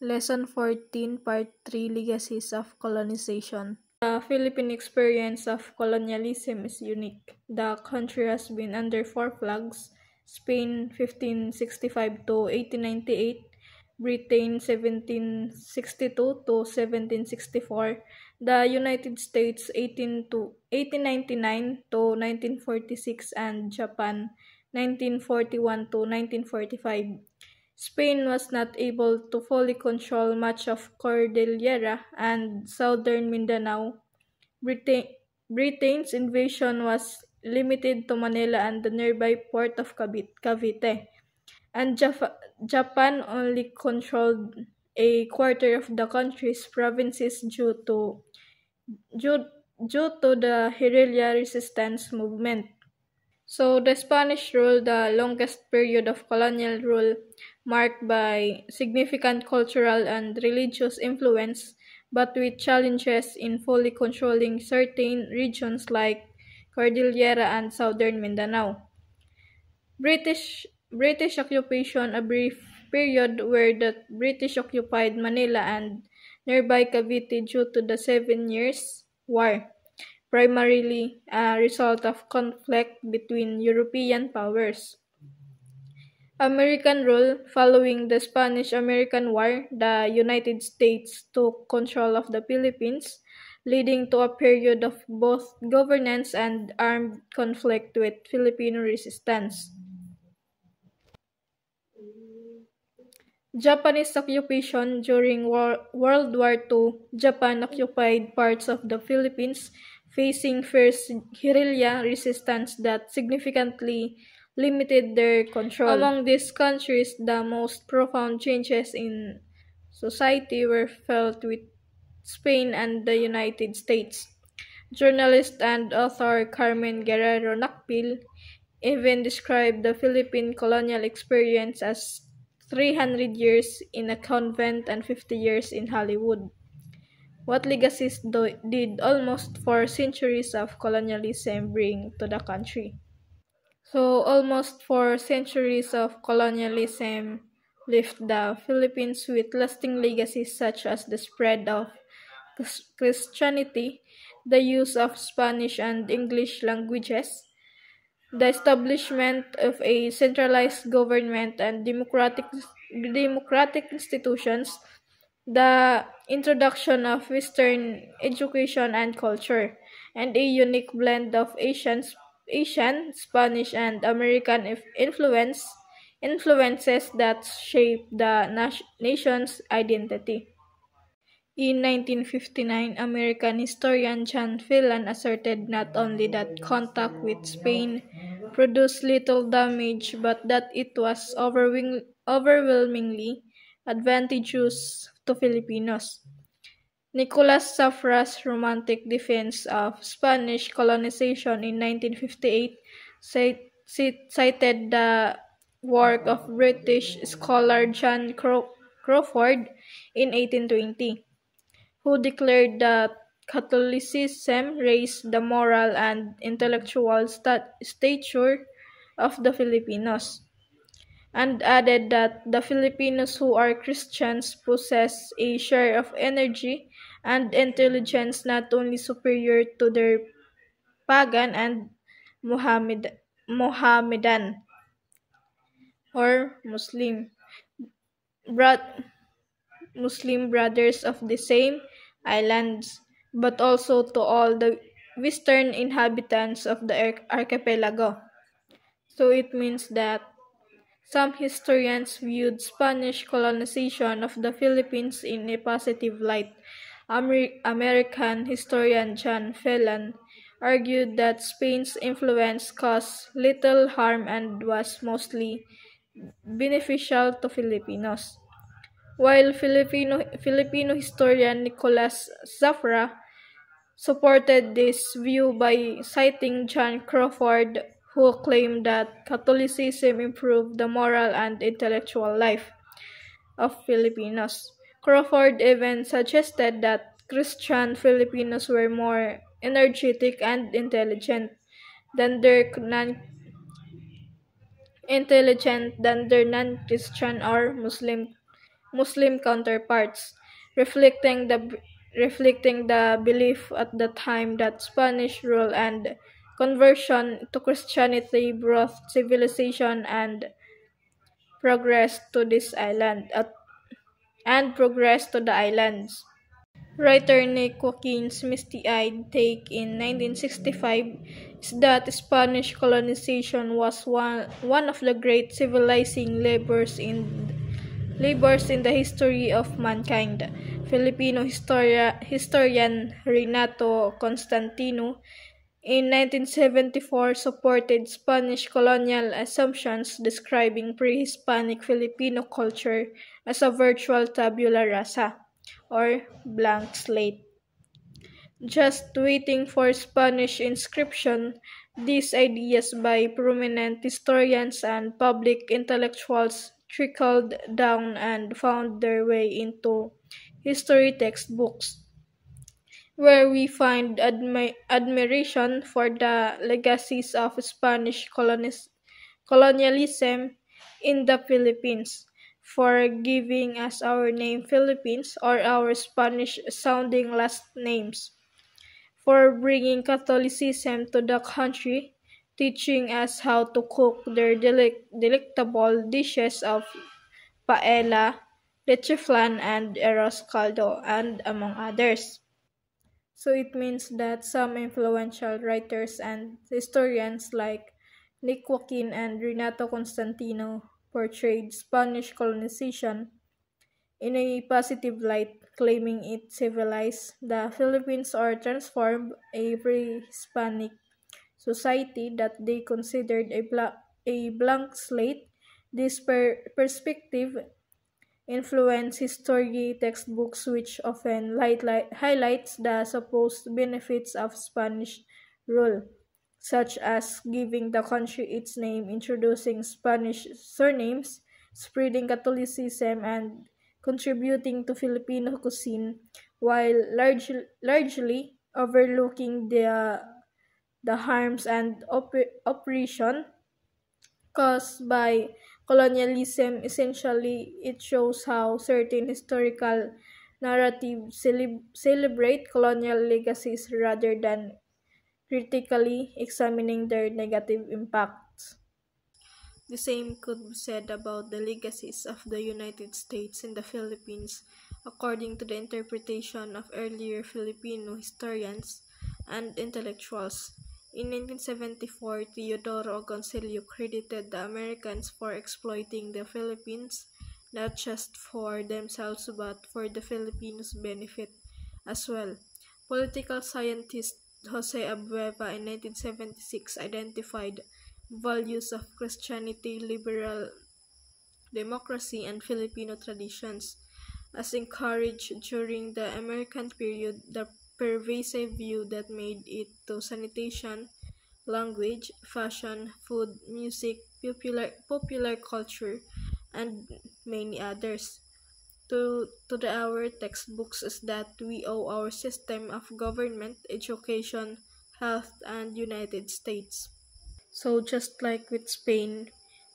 Lesson 14, Part 3, Legacies of Colonization. The Philippine experience of colonialism is unique. The country has been under four flags: Spain 1565 to 1898, Britain 1762 to 1764, the United States 1899 to 1946, and Japan 1941 to 1945. Spain was not able to fully control much of Cordillera and southern Mindanao. Britain, Britain's invasion was limited to Manila and the nearby port of Cavite, and Japan only controlled a quarter of the country's provinces due, due to the guerrilla resistance movement. So the Spanish rule, the longest period of colonial rule, marked by significant cultural and religious influence, but with challenges in fully controlling certain regions like Cordillera and southern Mindanao. British occupation, a brief period where the British occupied Manila and nearby Cavite due to the 7 Years' War, primarily a result of conflict between European powers. American rule. Following the Spanish-American War, the United States took control of the Philippines, leading to a period of both governance and armed conflict with Filipino resistance. Japanese occupation. During World War II, Japan occupied parts of the Philippines, facing fierce guerrilla resistance that significantly limited their control. Among these countries, the most profound changes in society were felt with Spain and the United States. Journalist and author Carmen Guerrero Nakpil even described the Philippine colonial experience as 300 years in a convent and 50 years in Hollywood. What legacies did almost 4 centuries of colonialism bring to the country? So, almost 4 centuries of colonialism left the Philippines with lasting legacies such as the spread of Christianity, the use of Spanish and English languages, the establishment of a centralized government and democratic institutions, the introduction of Western education and culture, and a unique blend of Asian, Spanish, and American influences that shape the nation's identity. In 1959, American historian John Phelan asserted not only that contact with Spain produced little damage but that it was overwhelmingly advantageous to Filipinos. Nicolas Zafra's romantic defense of Spanish colonization in 1958 cited the work of British scholar John Crawford in 1820, who declared that Catholicism raised the moral and intellectual stature of the Filipinos, and added that the Filipinos who are Christians possess a share of energy and intelligence not only superior to their pagan and Mohammedan or bro- Muslim brothers of the same islands, but also to all the western inhabitants of the archipelago. So it means that some historians viewed Spanish colonization of the Philippines in a positive light. American historian John Phelan argued that Spain's influence caused little harm and was mostly beneficial to Filipinos. While Filipino historian Nicolas Zafra supported this view by citing John Crawford, who claimed that Catholicism improved the moral and intellectual life of Filipinos. Crawford even suggested that Christian Filipinos were more energetic and intelligent than their non-Christian or Muslim Muslim counterparts, reflecting the reflecting the belief at the time that Spanish rule and conversion to Christianity brought civilization and progress to this island and progress to the islands. Writer Nick Joaquin's misty-eyed take in 1965 is that Spanish colonization was one of the great civilizing labors in the history of mankind. Filipino historian Renato Constantino in 1974 supported Spanish colonial assumptions describing pre-Hispanic Filipino culture as a virtual tabula rasa, or blank slate. Just waiting for Spanish inscription, these ideas by prominent historians and public intellectuals trickled down and found their way into history textbooks, where we find admiration for the legacies of Spanish colonialism in the Philippines, for giving us our name Philippines or our Spanish sounding last names, for bringing Catholicism to the country, teaching us how to cook their delectable dishes of paella, leche flan, and arroz caldo, and among others. So it means that some influential writers and historians like Nick Joaquin and Renato Constantino portrayed Spanish colonization in a positive light, claiming it civilized the Philippines or transformed a pre-Hispanic society that they considered a blank slate. This perspective influence history textbooks which often highlights the supposed benefits of Spanish rule, such as giving the country its name, introducing Spanish surnames, spreading Catholicism, and contributing to Filipino cuisine, while largely overlooking the harms and oppression caused by colonialism. Essentially, it shows how certain historical narratives celebrate colonial legacies rather than critically examining their negative impacts. The same could be said about the legacies of the United States in the Philippines, according to the interpretation of earlier Filipino historians and intellectuals. In 1974, Teodoro Agoncillo credited the Americans for exploiting the Philippines, not just for themselves but for the Filipinos' benefit as well. Political scientist Jose Abueva in 1976 identified values of Christianity, liberal democracy, and Filipino traditions as encouraged during the American period. The pervasive view that made it to sanitation, language, fashion, food, music, popular culture, and many others. To our textbooks is that we owe our system of government, education, health, and United States. So just like with Spain,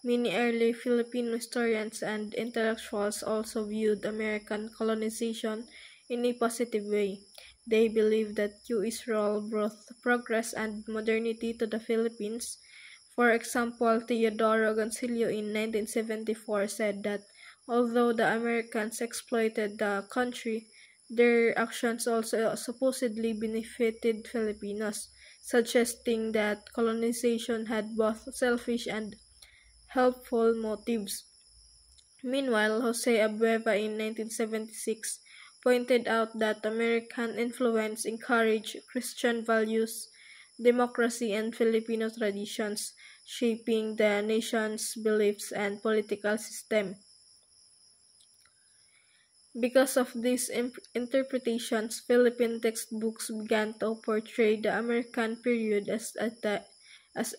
many early Filipino historians and intellectuals also viewed American colonization in a positive way. They believed that U.S. rule brought progress and modernity to the Philippines. For example, Teodoro Agoncillo in 1974 said that although the Americans exploited the country, their actions also supposedly benefited Filipinos, suggesting that colonization had both selfish and helpful motives. Meanwhile, Jose Abueva in 1976 pointed out that American influence encouraged Christian values, democracy, and Filipino traditions, shaping the nation's beliefs and political system. Because of these interpretations, Philippine textbooks began to portray the American period as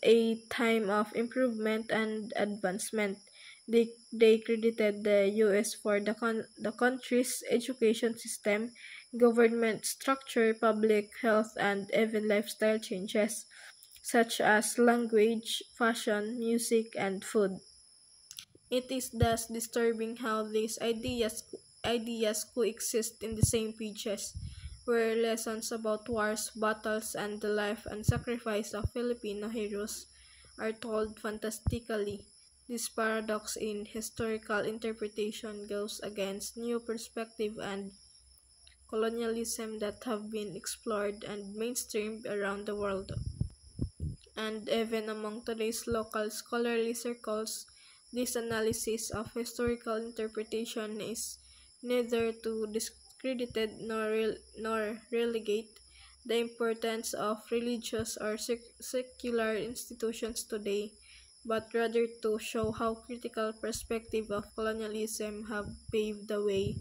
a time of improvement and advancement. They credited the U.S. for the country's education system, government structure, public health, and even lifestyle changes, such as language, fashion, music, and food. It is thus disturbing how these ideas coexist in the same pages, where lessons about wars, battles, and the life and sacrifice of Filipino heroes are told fantastically. This paradox in historical interpretation goes against new perspective and colonialism that have been explored and mainstreamed around the world. And even among today's local scholarly circles, this analysis of historical interpretation is neither to discredited nor relegate the importance of religious or secular institutions today, but rather to show how critical perspective of colonialism have paved the way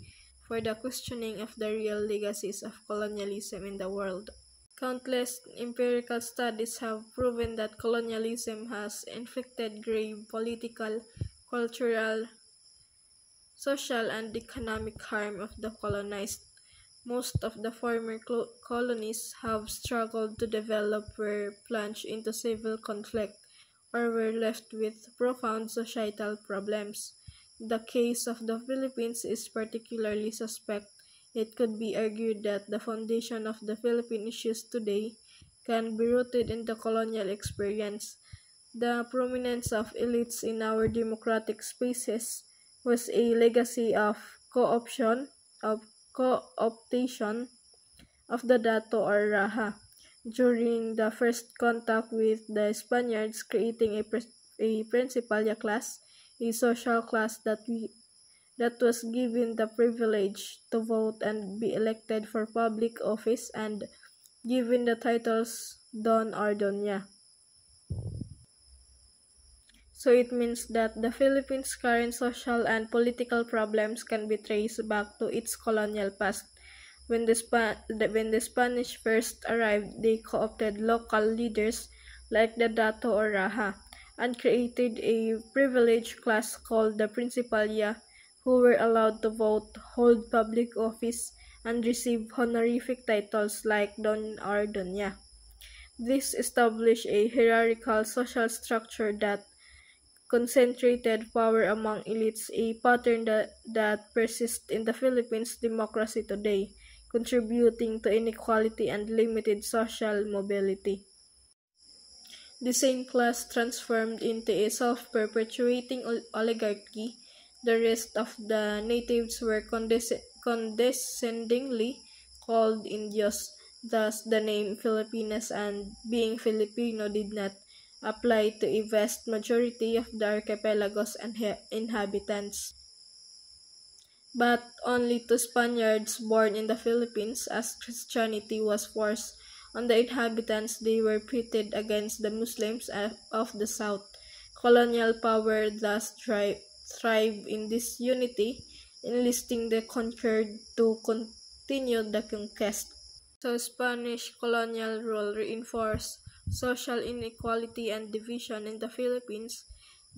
for the questioning of the real legacies of colonialism in the world. Countless empirical studies have proven that colonialism has inflicted grave political, cultural, social, and economic harm of the colonized. Most of the former colonies have struggled to develop, were plunged into civil conflict, or were left with profound societal problems. The case of the Philippines is particularly suspect. It could be argued that the foundation of the Philippine issues today can be rooted in the colonial experience. The prominence of elites in our democratic spaces was a legacy of of co-optation of the Dato or Raha during the first contact with the Spaniards, creating a principalia class, a social class that was given the privilege to vote and be elected for public office and given the titles Don or Doña. So it means that the Philippines' current social and political problems can be traced back to its colonial past. When the Spanish first arrived, they co-opted local leaders like the Dato or Raha and created a privileged class called the Principalia, who were allowed to vote, hold public office, and receive honorific titles like Don or Doña. This established a hierarchical social structure that concentrated power among elites, a pattern that persists in the Philippines democracy today, contributing to inequality and limited social mobility. The same class transformed into a self-perpetuating oligarchy. The rest of the natives were condescendingly called Indios. Thus, the name Filipinas and being Filipino did not apply to a vast majority of the archipelago's inhabitants, but only to Spaniards born in the Philippines. As Christianity was forced on the inhabitants, they were pitted against the Muslims of the south. Colonial power thus thrived in this unity, enlisting the conquered to continue the conquest. So Spanish colonial rule reinforced social inequality and division in the Philippines.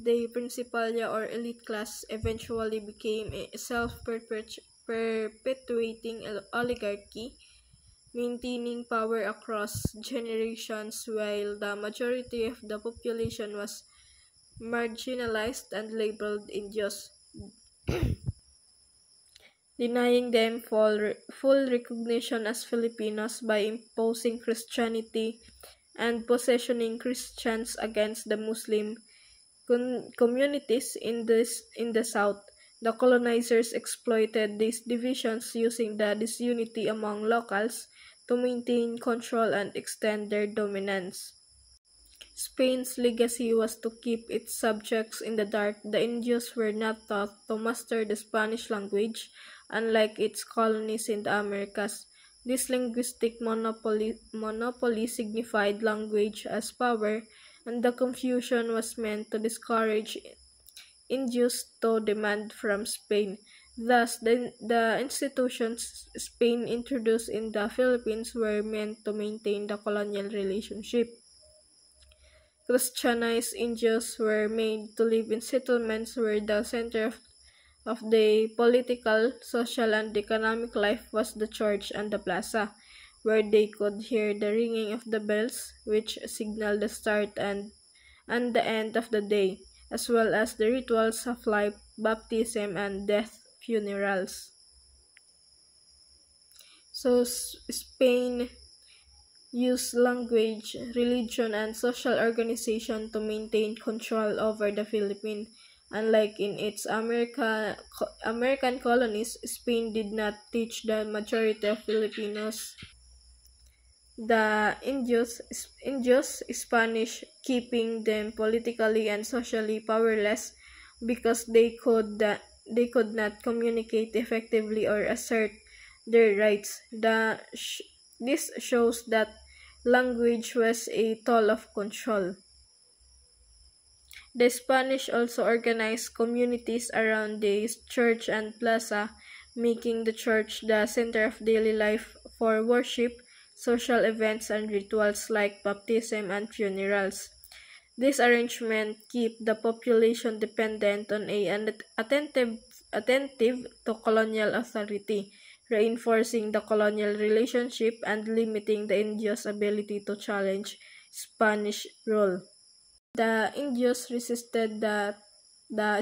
The Principalia or elite class eventually became a self-perpetuating oligarchy, maintaining power across generations while the majority of the population was marginalized and labeled Indios, denying them full recognition as Filipinos by imposing Christianity and positioning Christians against the Muslim communities in the South. The colonizers exploited these divisions, using the disunity among locals to maintain control and extend their dominance. Spain's legacy was to keep its subjects in the dark. The Indios were not taught to master the Spanish language, unlike its colonies in the Americas. This linguistic monopoly signified language as power, and the confusion was meant to discourage Indios to demand from Spain. Thus, the institutions Spain introduced in the Philippines were meant to maintain the colonial relationship. Christianized Indios were made to live in settlements where the center of the political, social, and economic life was the church and the plaza, where they could hear the ringing of the bells, which signaled the start and the end of the day. as well as the rituals of life, baptism, and death funerals. So Spain used language, religion, and social organization to maintain control over the Philippines. Unlike in its American colonies, Spain did not teach the majority of Filipinos the indios Spanish, keeping them politically and socially powerless because they could not communicate effectively or assert their rights. This shows that language was a tool of control. The Spanish also organized communities around the church and plaza, making the church the center of daily life for worship, social events, and rituals like baptism and funerals. This arrangement keep the population dependent on attentive to colonial authority, reinforcing the colonial relationship and limiting the Indios' ability to challenge Spanish rule. The Indios resisted the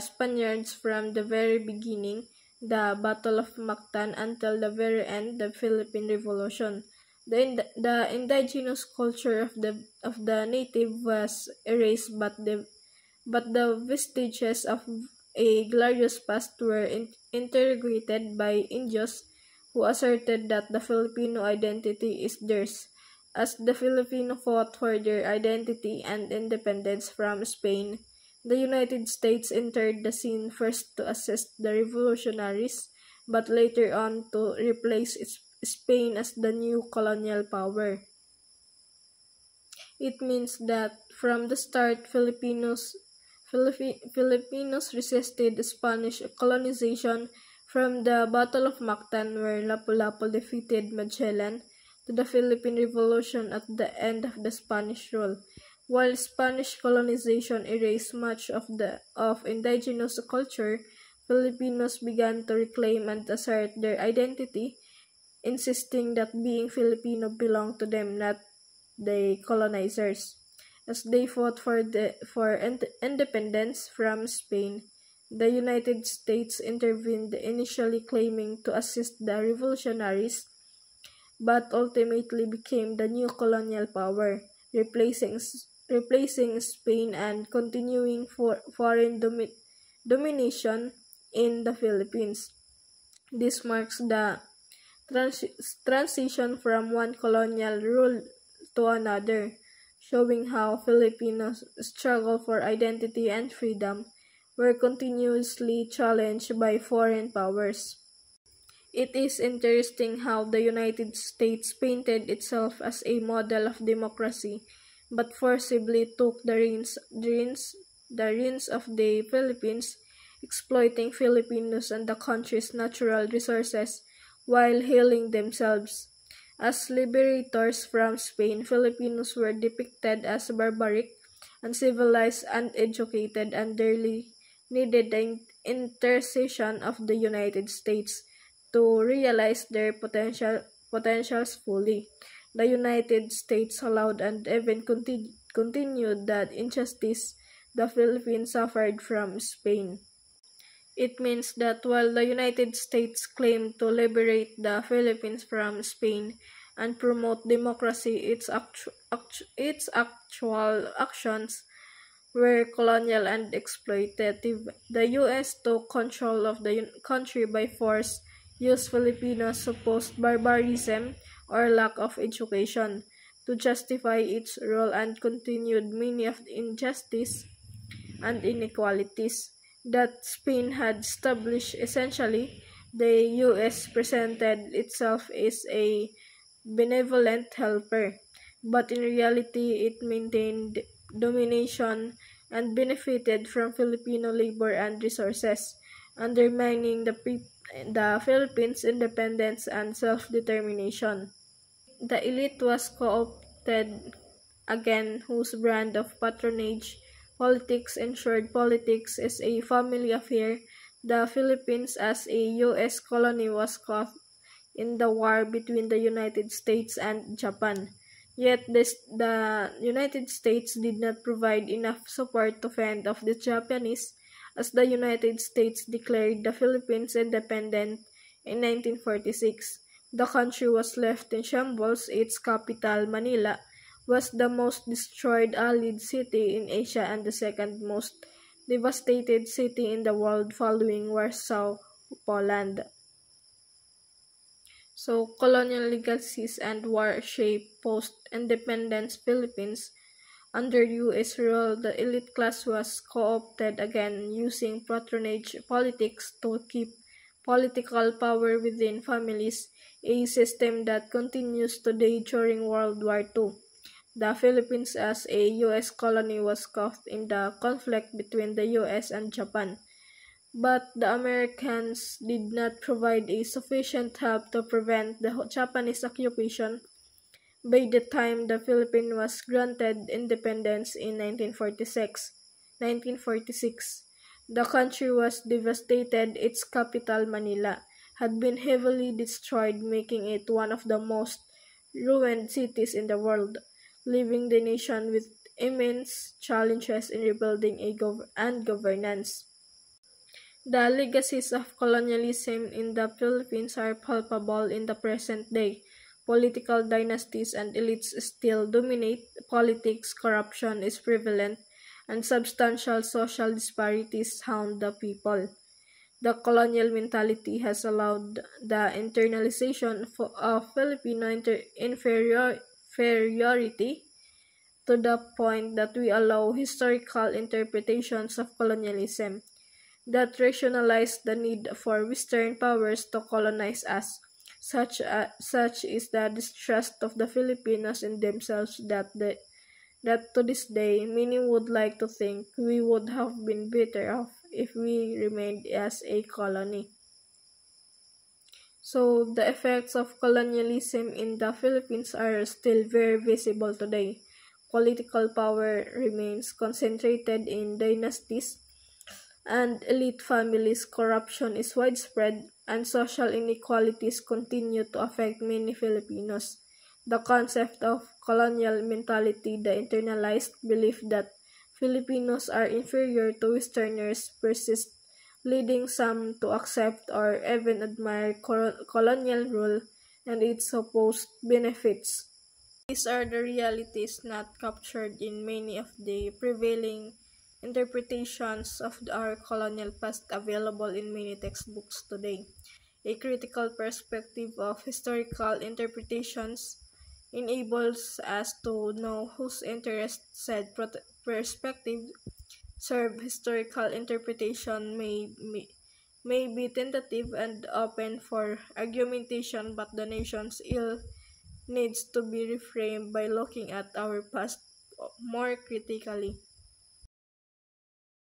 Spaniards from the very beginning, the Battle of Mactan, until the very end, the Philippine Revolution. The indigenous culture of the native was erased, but the vestiges of a glorious past were interrogated by Indios who asserted that the Filipino identity is theirs. As the Filipino fought for their identity and independence from Spain, the United States entered the scene first to assist the revolutionaries, but later on to replace Spain as the new colonial power. It means that from the start, Filipinos resisted Spanish colonization from the Battle of Mactan, where Lapu-Lapu defeated Magellan, to the Philippine Revolution at the end of the Spanish rule. While Spanish colonization erased much of indigenous culture, Filipinos began to reclaim and assert their identity, insisting that being Filipino belonged to them, not the colonizers. As they fought for independence from Spain, the United States intervened, initially claiming to assist the revolutionaries, but ultimately became the new colonial power, replacing Spain and continuing foreign domination in the Philippines. This marks the transition from one colonial rule to another, showing how Filipinos' struggle for identity and freedom were continuously challenged by foreign powers. It is interesting how the United States painted itself as a model of democracy, but forcibly took the reins of the Philippines, exploiting Filipinos and the country's natural resources while healing themselves. As liberators from Spain, Filipinos were depicted as barbaric, uncivilized, uneducated, and dearly needed the intercession of the United States to realize their potentials fully. The United States allowed and even continued the injustice the Philippines suffered from Spain. It means that while the United States claimed to liberate the Philippines from Spain and promote democracy, its actual actions were colonial and exploitative. The U.S. took control of the country by force, used Filipinos' supposed barbarism or lack of education to justify its rule, and continued many of the injustice and inequalities that Spain had established. Essentially, the U.S. presented itself as a benevolent helper, but in reality it maintained domination and benefited from Filipino labor and resources, undermining the Philippines' independence and self-determination. The elite was co-opted again, whose brand of patronage politics ensured politics is a family affair. The Philippines as a U.S. colony was caught in the war between the United States and Japan. Yet the United States did not provide enough support to fend off the Japanese, as the United States declared the Philippines independent in 1946. The country was left in shambles. Its capital, Manila, was the most destroyed Allied city in Asia and the second most devastated city in the world following Warsaw, Poland. So, colonial legacies and war shaped post-independence Philippines. Under U.S. rule, the elite class was co-opted again, using patronage politics to keep political power within families, a system that continues today during World War II. The Philippines as a U.S. colony was caught in the conflict between the U.S. and Japan. But the Americans did not provide a sufficient help to prevent the Japanese occupation. By the time the Philippines was granted independence in 1946, the country was devastated. Its capital, Manila, had been heavily destroyed, making it one of the most ruined cities in the world, leaving the nation with immense challenges in rebuilding and governance. The legacies of colonialism in the Philippines are palpable in the present day. Political dynasties and elites still dominate politics, corruption is prevalent, and substantial social disparities hound the people. The colonial mentality has allowed the internalization of Filipino inferiority to the point that we allow historical interpretations of colonialism that rationalize the need for Western powers to colonize us. Such is the distrust of the Filipinos in themselves that to this day many would like to think we would have been better off if we remained as a colony. So the effects of colonialism in the Philippines are still very visible today. Political power remains concentrated in dynasties and elite families, corruption is widespread, and social inequalities continue to affect many Filipinos. The concept of colonial mentality, the internalized belief that Filipinos are inferior to Westerners, persists, leading some to accept or even admire colonial rule and its supposed benefits. These are the realities not captured in many of the prevailing interpretations of our colonial past available in many textbooks today. A critical perspective of historical interpretations enables us to know whose interests said perspective serve. Historical interpretation may be tentative and open for argumentation, but the nation's ill needs to be reframed by looking at our past more critically.